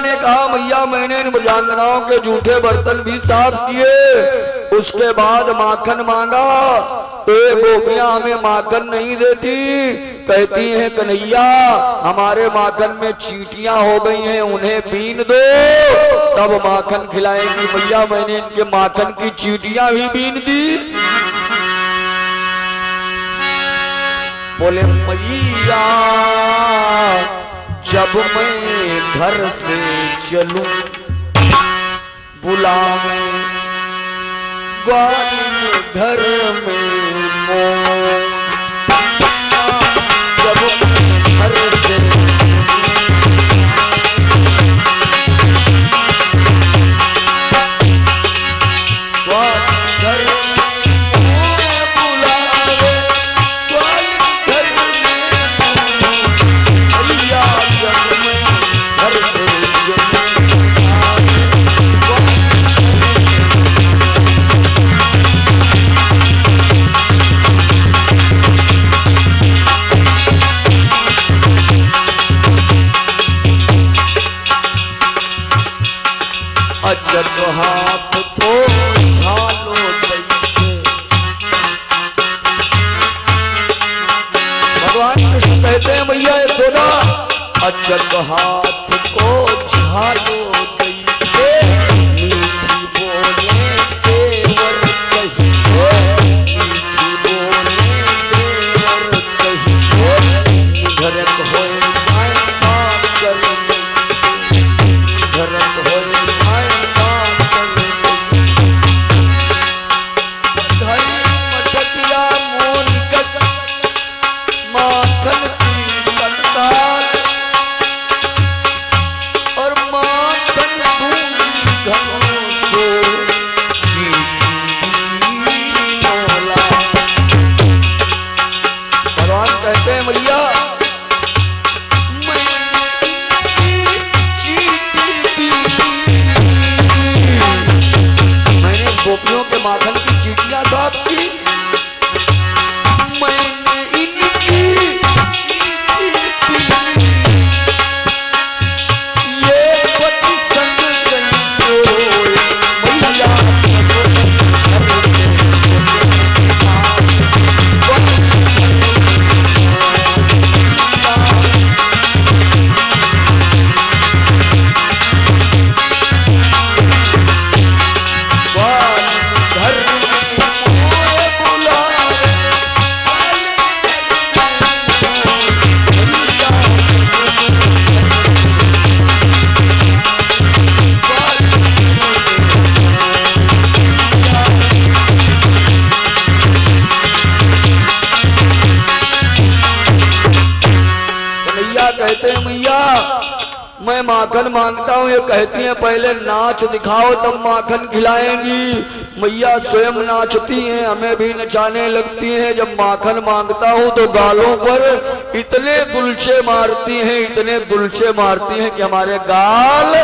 ने कहा मैया मैंने इन ब्रजांगनाओं के जूठे बर्तन भी साफ किए। उसके बाद माखन मांगा तो ये गोपियां हमें माखन नहीं देती, कहती हैं कन्हैया हमारे माखन में चींटियां हो गई हैं, उन्हें बीन दो तब माखन खिलाएंगी। मैया मैंने इनके माखन की चींटियां भी बीन दी। बोले मैया जब मैं घर से चलूं बुलावे ग्वाल घर में मोह, जब मैं घर से ग्वाल घर जब हाथ को झालो भगवान कृष्ण कहते हैं मैया यशोदा अजब हाथ को झालो मीठी बोले देवर कहिए, मीठी बोले देवर कहिए, घरक होए जाए साथ कर घरक होए गोपियों के माखन की चीटियां साफ की, मैंने इनकी ये पति संग मैया कहते हैं मैया मैं माखन मांगता हूँ, ये कहती हैं पहले नाच दिखाओ तब माखन खिलाएंगी। मैया स्वयं नाचती हैं, हमें भी नचाने लगती हैं। जब माखन मांगता हूँ तो गालों पर इतने गुलछे मारती हैं, इतने गुलछे मारती हैं कि हमारे गाल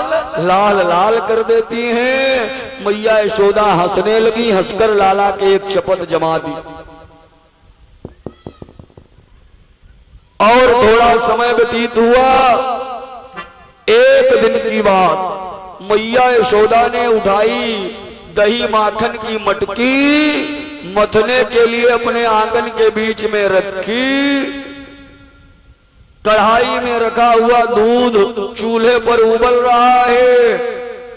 लाल लाल कर देती हैं। मैया यशोदा हंसने लगी, हंसकर लाला के एक शपथ जमा दी। और थोड़ा समय व्यतीत हुआ। एक दिन की बात, मैया यशोदा ने उठाई दही माखन की मटकी, मथने के लिए अपने आंगन के बीच में रखी। कढ़ाई में रखा हुआ दूध चूल्हे पर उबल रहा है।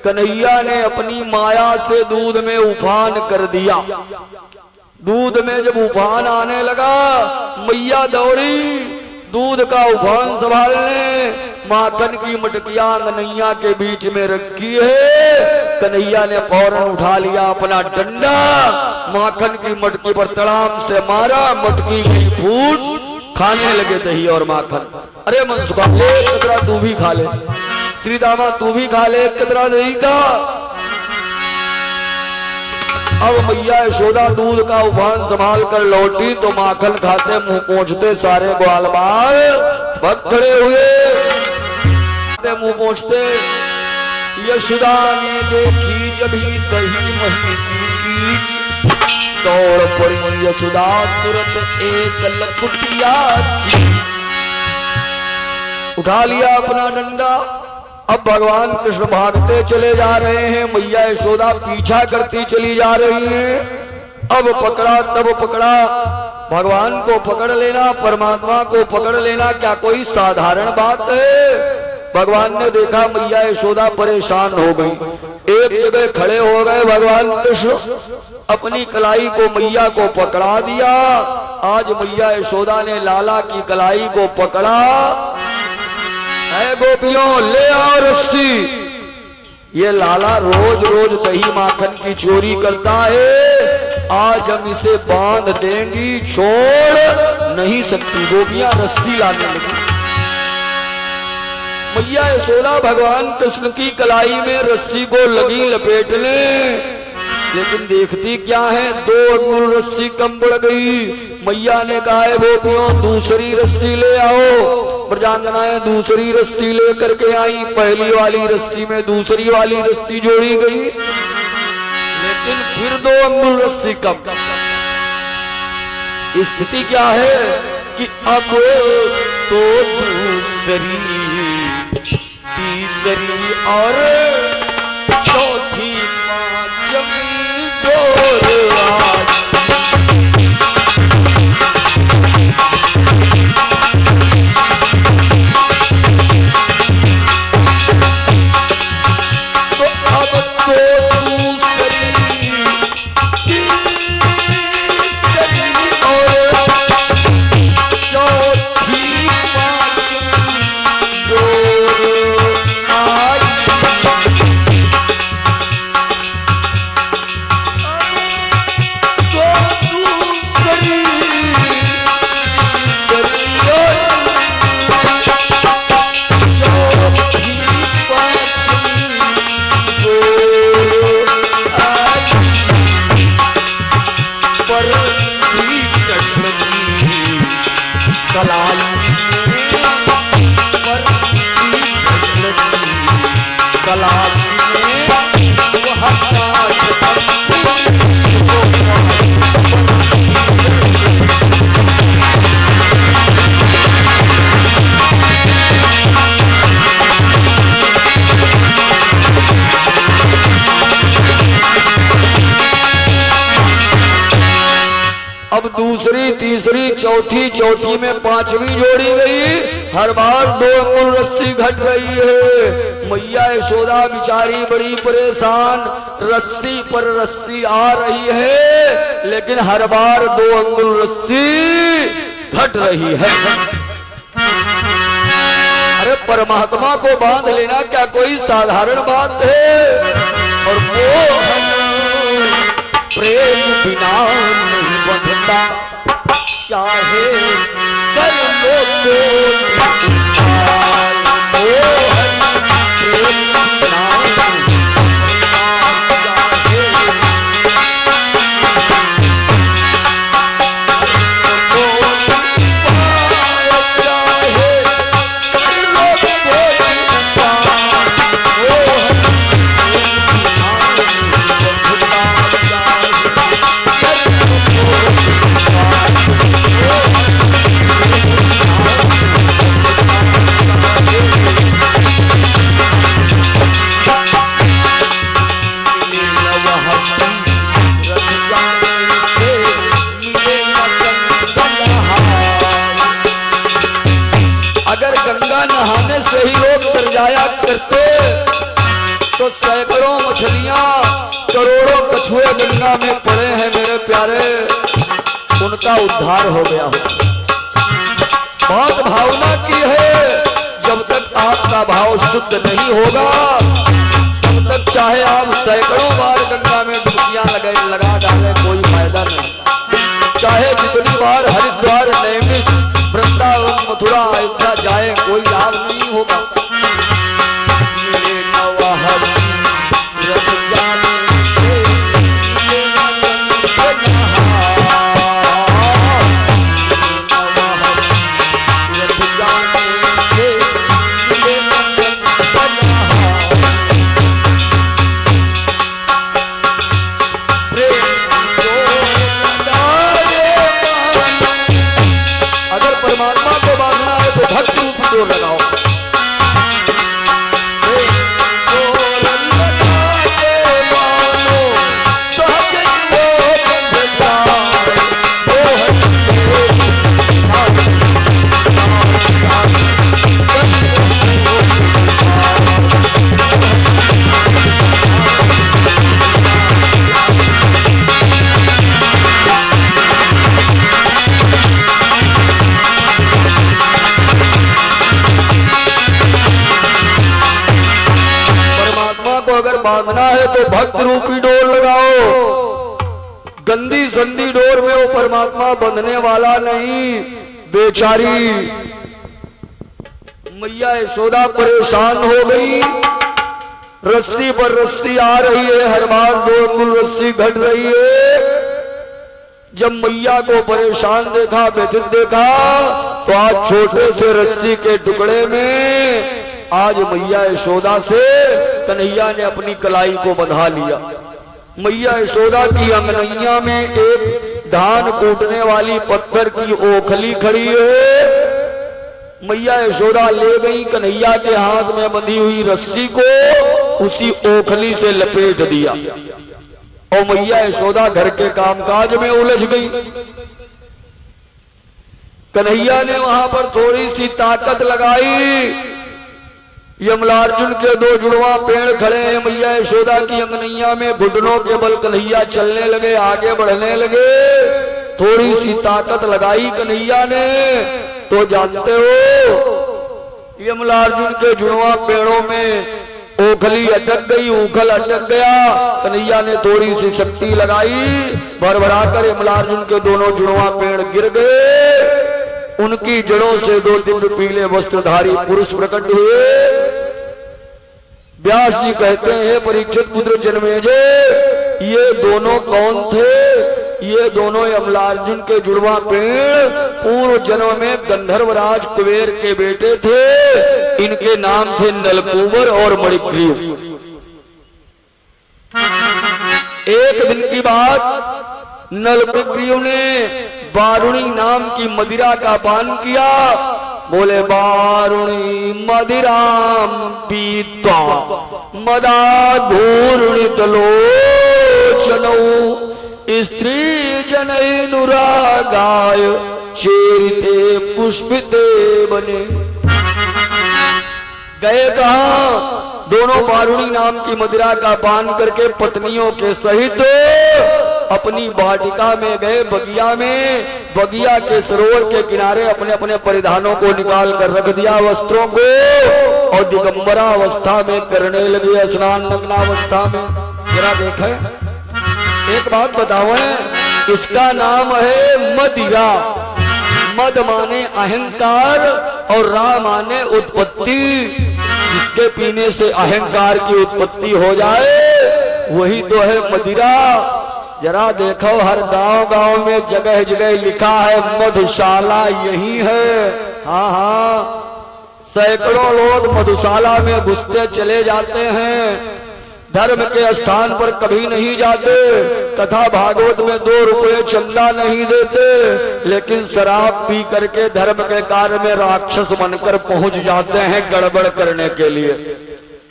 कन्हैया ने अपनी माया से दूध में उफान कर दिया। दूध में जब उफान आने लगा, मैया दौड़ी दूध का उफान संभालने। माखन की मटकियां कन्हैया के बीच में रखी है। कन्हैया ने फौरन उठा लिया अपना डंडा, माखन की मटकी पर तड़ाम से मारा, मटकी गई फूट। खाने लगे दही और माखन। अरे मनसुखा ले कतरा तू भी खा ले, श्री दामा तू भी खा ले कतरा दही का। अब मैया यशोदा दूध का उफान संभाल कर लौटी तो माखन खाते मुंह पोंछते सारे ग्वाल बाल भग खड़े हुए। मुंह पोंछते यशोदा ने देखी जब ही दही मही की, दौड़ पड़ी यशोदा तुरंत एक लकुटिया उठा लिया अपना डंडा अब भगवान कृष्ण भागते चले जा रहे हैं, मैया यशोदा पीछा करती चली जा रही हैं। अब पकड़ा तब पकड़ा, भगवान को पकड़ लेना, परमात्मा को पकड़ लेना क्या कोई साधारण बात है? भगवान ने देखा मैया यशोदा परेशान हो गई, एक जगह खड़े हो गए भगवान कृष्ण, अपनी कलाई को मैया को पकड़ा दिया। आज मैया यशोदा ने लाला की कलाई को पकड़ा है, गोपियों ले आओ रस्सी। ये लाला रोज रोज दही माखन की चोरी करता है, आज हम इसे बांध देंगी, छोड़ नहीं सकती। गोपियां रस्सी लाने लगी। मैया यशोदा भगवान कृष्ण की कलाई में रस्सी को लगी लपेटने, लेकिन देखती क्या है, 2 अंगुल रस्सी कम पड़ गई। मैया ने कहा है गोपियों दूसरी रस्सी ले आओ। प्रजांगनाएं दूसरी रस्सी लेकर के आई, पहली वाली रस्सी में दूसरी वाली रस्सी जोड़ी गई, लेकिन फिर 2 अंगुल रस्सी कम। स्थिति क्या है कि अब तो दूसरी, तीसरी और चौथी पांचवी डोर आज। तो अब तो दूसरी, तीसरी और चौथी पांचवी डोर आज। अब दूसरी, तीसरी, चौथी, चौथी में पांचवी जोड़ी गई। हर बार 2 अंगुल रस्सी घट रही है। मैया यशोदा बेचारी बड़ी परेशान, रस्सी पर रस्सी आ रही है, लेकिन हर बार 2 अंगुल रस्सी घट रही है। अरे परमात्मा को बांध लेना क्या कोई साधारण बात है? और वो प्रेम बिना नहीं बंधता, चाहे कर लो तो प्रेम बिना नहाने से ही लोग तर जाया करते, तो सैकड़ों मछलियां, करोड़ों कछुए गंगा में पड़े हैं मेरे प्यारे, उनका उद्धार हो गया हो। बहुत भावना की है, जब तक आपका भाव शुद्ध नहीं होगा तब तक चाहे आप सैकड़ों बार गंगा में डुबकियां लगा डालें कोई फायदा नहीं। चाहे जितनी बार हरिद्वार, नैमिष, वृंदावन, मथुरा, अयोध्या जाए कोई लाभ नहीं होगा। अगर बांधना है तो भक्त रूपी डोर लगाओ, गंदी संदी डोर में वो परमात्मा बंधने वाला नहीं। बेचारी मैया यशोदा परेशान हो गई, रस्सी पर रस्सी आ रही है, हर बार 2 अंगुल रस्सी घट रही है। जब मैया को परेशान देखा, व्यथित देखा, तो आज छोटे से रस्सी के टुकड़े में आज मैया यशोदा से कन्हैया ने अपनी कलाई को बंधा लिया। मैया यशोदा की अंगनैया में एक धान कूटने वाली पत्थर की ओखली खड़ी है। मैया यशोदा ले गई कन्हैया के हाथ में बंधी हुई रस्सी को, उसी ओखली से लपेट दिया और मैया यशोदा घर के कामकाज में उलझ गई। कन्हैया ने वहां पर थोड़ी सी ताकत लगाई। यमलार्जुन के 2 जुड़वा पेड़ खड़े हैं मैया यशोदा की अंगनैया में, घुटनों के बल कन्हैया चलने लगे, आगे बढ़ने लगे। थोड़ी सी ताकत लगाई कन्हैया ने तो जानते हो यमलार्जुन के जुड़वा पेड़ों में ओखली अटक गई, उखल अटक गया। कन्हैया ने थोड़ी सी शक्ति लगाई, भरभरा कर यमलार्जुन के दोनों जुड़वा पेड़ गिर गए। उनकी जड़ों से 2 दिव्य पीले वस्त्रधारी पुरुष प्रकट हुए। व्यास जी कहते हैं, परीक्षित पुत्र जन्मेजय, ये दोनों कौन थे? ये दोनों यमलार्जुन के जुड़वा पेड़ पूर्व जन्म में गंधर्वराज कुबेर के बेटे थे। इनके नाम थे नलकूबर और मणिग्रीव। एक दिन की बात, नलकूबर ने बारुणी नाम की मदिरा का पान किया। बोले बारुणी मदिराम पीत्वा मदाधूर्णित लोचनौ स्त्री जनैनुरागाय चेरिते पुष्पिते बने। गए कहा? दोनों बारुणी नाम की मदिरा का पान करके पत्नियों के सहित अपनी वाटिका में गए, बगिया में। बगिया के सरोवर के किनारे अपने अपने परिधानों को निकाल कर रख दिया, वस्त्रों को, और दिगंबरा अवस्था में करने लगे स्नान, नग्नावस्था में। जरा देखें, एक बात बताओ, इसका नाम है मदिरा। मद माने अहंकार और रा माने उत्पत्ति। जिसके पीने से अहंकार की उत्पत्ति हो जाए वही तो है मदिरा। जरा देखो, हर गांव गांव में जगह जगह लिखा है मधुशाला यही है। हाँ हाँ, सैकड़ों लोग मधुशाला में घुसते चले जाते हैं, धर्म के स्थान पर कभी नहीं जाते, कथा भागवत में 2 रुपये चंदा नहीं देते, लेकिन शराब पी करके धर्म के कार्य में राक्षस बनकर पहुंच जाते हैं गड़बड़ करने के लिए।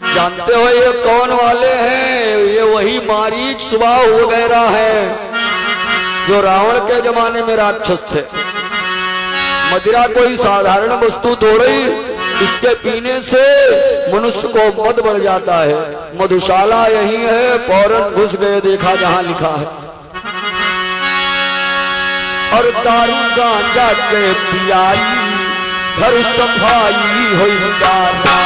जानते हो ये कौन वाले हैं? ये वही मारीच स्वभाव वगैरह है जो रावण के जमाने में राक्षस थे। मदिरा कोई साधारण वस्तु थोड़ी, इसके पीने से मनुष्य को मद बढ़ जाता है। मधुशाला यही है, फौरन घुस गए, देखा जहां लिखा है। और दारू गांजा के पियाई घर सफाई हो जाना।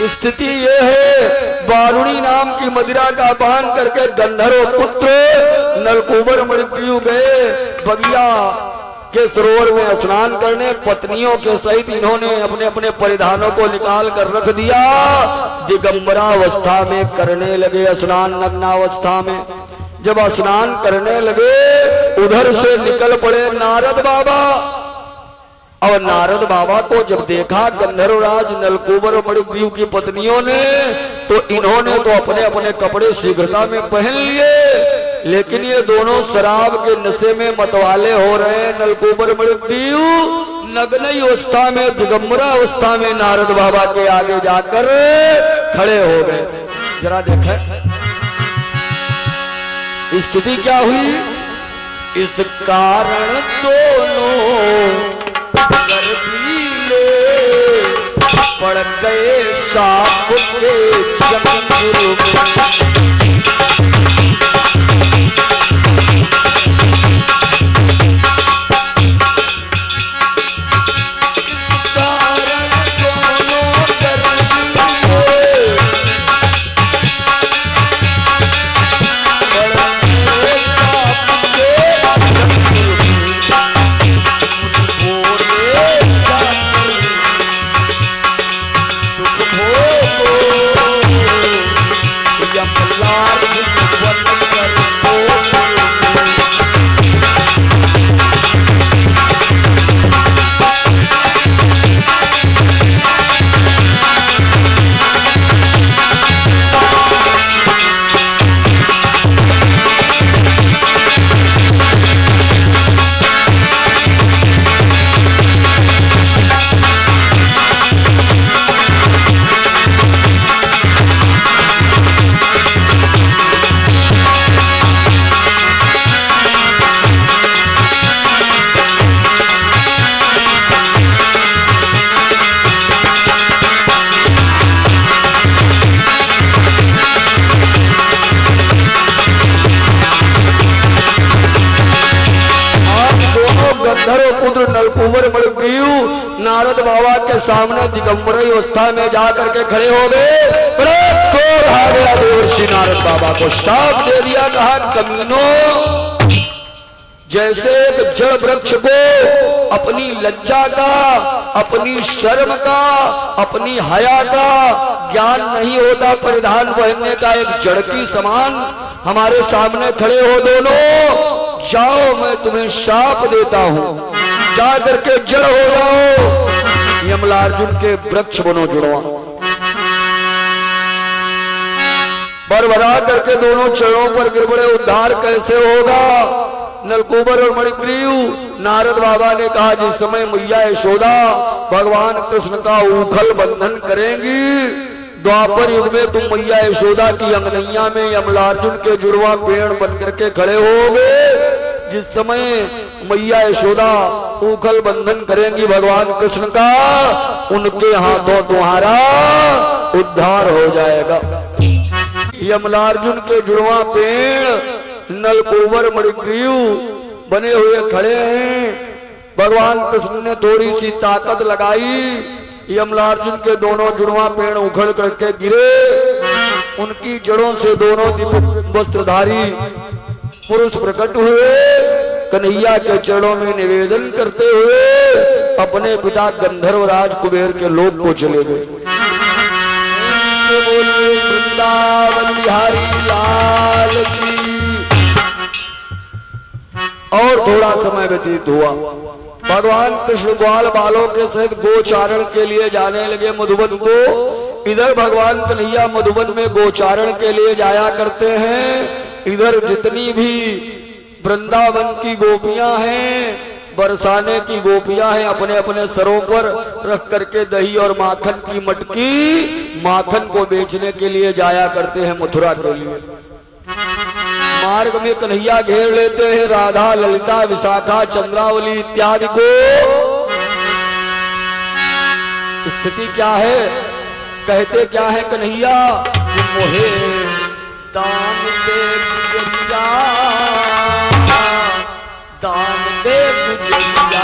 स्थिति ये है, बारुणी नाम की मदिरा का पान करके गंधर्व पुत्र नलकूबर मणिग्रीव गए बगिया के सरोवर में स्नान करने। पत्नियों के सहित इन्होंने अपने अपने परिधानों को निकाल कर रख दिया, दिगंबरा अवस्था में करने लगे स्नान, नग्नावस्था में। जब स्नान करने लगे उधर से निकल पड़े नारद बाबा। और नारद बाबा को जब देखा गंधर्वराज नलकूबर मणिग्रीव की पत्नियों ने, तो इन्होंने तो अपने अपने कपड़े शीघ्रता में पहन लिए, लेकिन ये दोनों शराब के नशे में मतवाले हो रहे हैं। नलकूबर मृत्यु नग्न अवस्था में, दिगंबरा अवस्था में नारद बाबा के आगे जाकर खड़े हो गए। जरा देखें स्थिति क्या हुई। इस कारण दोनों गर्भीले पड़ गए साप के जंगल में। पुत्र नलकूबर मृत्यु नारद बाबा के सामने दिगंबर अवस्था में जाकर के खड़े हो गए। देवर्षि नारद बाबा को शाप दे दिया। कहा कमीनों, जैसे एक जड़ वृक्ष को अपनी लज्जा का, अपनी शर्म का, अपनी हया का ज्ञान नहीं होता परिधान पहनने का, एक जड़ की समान हमारे सामने खड़े हो दोनों। जाओ मैं तुम्हें शाप देता हूं, जा करके जड़ हो जाओ, यमलार्जुन के वृक्ष बनो जुड़वा। बरबरा करके दोनों चरणों पर गिर पड़े। उद्धार कैसे होगा। नलकूबर और मणिग्रीव नारद बाबा ने कहा जिस समय मैया यशोदा भगवान कृष्ण का उखल बंधन करेंगी, द्वापर युग में तुम मैया यशोदा की अंगनैया में यमलार्जुन के जुड़वा पेड़ बन करके खड़े होगे। जिस समय मैया यशोदा उखल बंधन करेंगी भगवान कृष्ण का, उनके हाथों तुम्हारा उद्धार हो जाएगा। यमलार्जुन के जुड़वा पेड़ नलकूबर मणिग्रीव बने हुए खड़े हैं। भगवान कृष्ण ने थोड़ी सी ताकत लगाई, यमलार्जुन के दोनों जुड़वा पेड़ उखड़ करके गिरे। उनकी जड़ों से दोनों दिव्य वस्त्रधारी पुरुष प्रकट हुए। कन्हैया के चरणों में निवेदन करते हुए अपने पिता गंधर्वराज कुबेर के लोक को चले गए। वृंदावन बिहारी लाल की। और थोड़ा समय व्यतीत हुआ। भगवान कृष्ण ग्वाल बालों के सहित गोचारण के लिए जाने लगे मधुबन को। इधर भगवान कन्हैया मधुबन में गोचारण के लिए जाया करते हैं। इधर जितनी भी वृंदावन की गोपियां हैं, बरसाने की गोपियां हैं, अपने अपने सरों पर रख करके दही और माखन की मटकी माखन को बेचने के लिए जाया करते हैं मथुरा के लिए। मार्ग में कन्हैया घेर लेते हैं राधा, ललिता, विशाखा, चंद्रावली इत्यादि को। स्थिति क्या है, कहते क्या है कन्हैया, मोहे दान दे गुजरिया, दान दे गुजरिया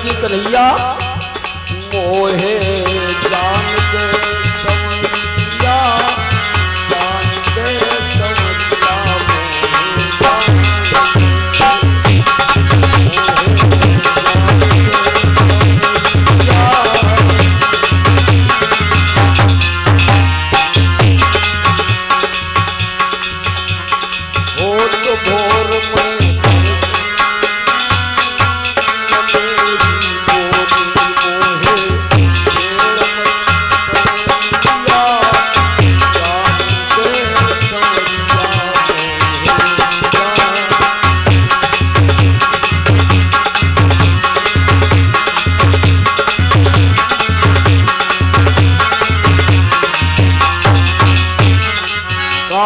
लगी कन्हैया मोहे जान दे समझिया, जान दे समझिया, भोर में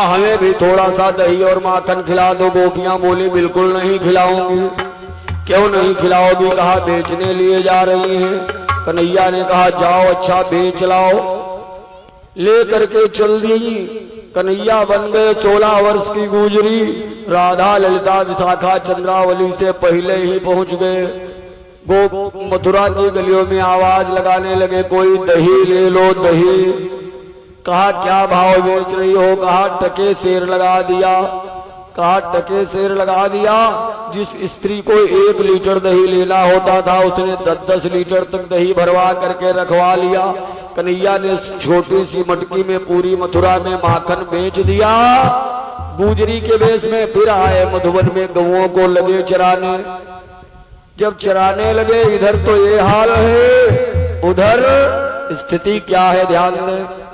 हमें भी थोड़ा सा दही और माखन खिला दो। गोपियां बोली बिल्कुल नहीं खिलाऊंगी। क्यों नहीं खिलाओगी? कहा बेचने लिए जा रही हैं। कन्हैया ने कहा जाओ अच्छा बेच लाओ। ले करके चल दी। कन्हैया बन गए 16 वर्ष की गुजरी। राधा ललिता विशाखा चंद्रावली से पहले ही पहुंच गए। गो मथुरा की गलियों में आवाज लगाने लगे कोई दही ले लो दही। कहा क्या भाव बेच रही हो? कहा टके शेर लगा दिया। कहा टके शेर लगा दिया। जिस स्त्री को 1 लीटर दही लेना होता था उसने 10-10 लीटर तक दही भरवा करके रखवा लिया। कन्हैया ने छोटी सी मटकी में पूरी मथुरा में माखन बेच दिया। गुजरी के वेश में फिर आए मधुबन में गौओं को लगे चराने। जब चराने लगे इधर तो ये हाल है, उधर स्थिति क्या है ध्यान दें।